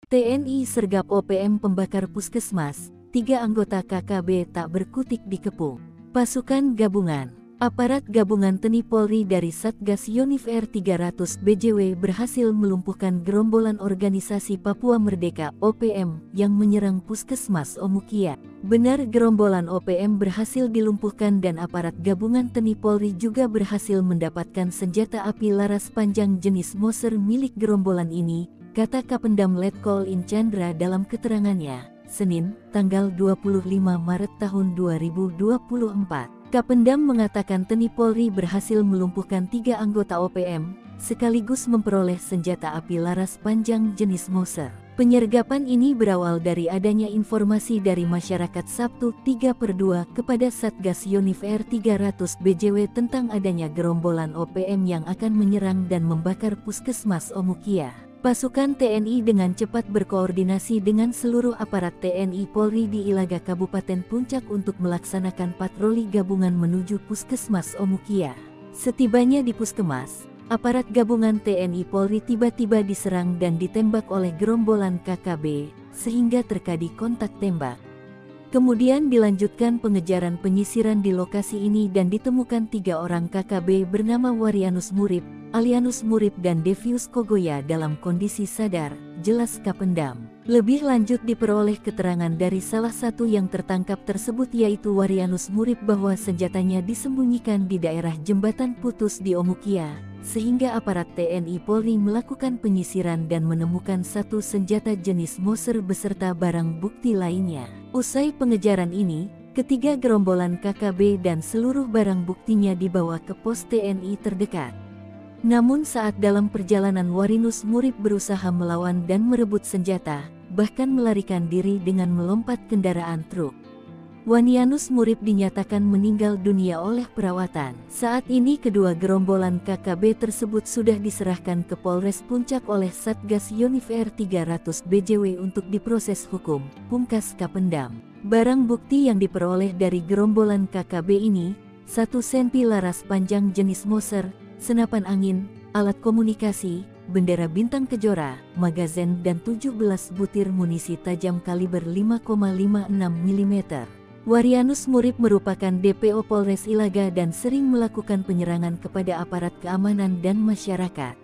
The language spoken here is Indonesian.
TNI sergap OPM pembakar puskesmas, 3 anggota KKB tak berkutik dikepung. Pasukan gabungan, aparat gabungan TNI Polri dari Satgas Yonif R300 BJW berhasil melumpuhkan gerombolan organisasi Papua Merdeka OPM yang menyerang puskesmas Omukia. Benar, gerombolan OPM berhasil dilumpuhkan dan aparat gabungan TNI Polri juga berhasil mendapatkan senjata api laras panjang jenis Moser milik gerombolan ini, kata Kapendam Letkol In Chandra dalam keterangannya, Senin, tanggal 25 Maret tahun 2024. Kapendam mengatakan TNI Polri berhasil melumpuhkan 3 anggota OPM, sekaligus memperoleh senjata api laras panjang jenis Moser. Penyergapan ini berawal dari adanya informasi dari masyarakat Sabtu 3/2 kepada Satgas Yonif R300 BJW tentang adanya gerombolan OPM yang akan menyerang dan membakar puskesmas Omukia. Pasukan TNI dengan cepat berkoordinasi dengan seluruh aparat TNI Polri di Ilaga Kabupaten Puncak untuk melaksanakan patroli gabungan menuju puskesmas Omukia. Setibanya di puskesmas, aparat gabungan TNI Polri tiba-tiba diserang dan ditembak oleh gerombolan KKB, sehingga terjadi kontak tembak. Kemudian dilanjutkan pengejaran penyisiran di lokasi ini dan ditemukan 3 orang KKB bernama Warianus Murib, Alianus Murib dan Devius Kogoya dalam kondisi sadar, jelas Kapendam. Lebih lanjut diperoleh keterangan dari salah satu yang tertangkap tersebut yaitu Warianus Murib bahwa senjatanya disembunyikan di daerah Jembatan Putus di Omukia, sehingga aparat TNI Polri melakukan penyisiran dan menemukan 1 senjata jenis Moser beserta barang bukti lainnya. Usai pengejaran ini, ketiga gerombolan KKB dan seluruh barang buktinya dibawa ke pos TNI terdekat. Namun saat dalam perjalanan Warinus Murib berusaha melawan dan merebut senjata, bahkan melarikan diri dengan melompat kendaraan truk. Wanianus Murib dinyatakan meninggal dunia oleh perawatan. Saat ini kedua gerombolan KKB tersebut sudah diserahkan ke Polres Puncak oleh Satgas Yonif R300 BJW untuk diproses hukum, pungkas Kapendam. Barang bukti yang diperoleh dari gerombolan KKB ini, 1 senpi laras panjang jenis Moser, senapan angin, alat komunikasi, bendera bintang kejora, magazin dan 17 butir munisi tajam kaliber 5,56 mm. Warianus Murib merupakan DPO Polres Ilaga dan sering melakukan penyerangan kepada aparat keamanan dan masyarakat.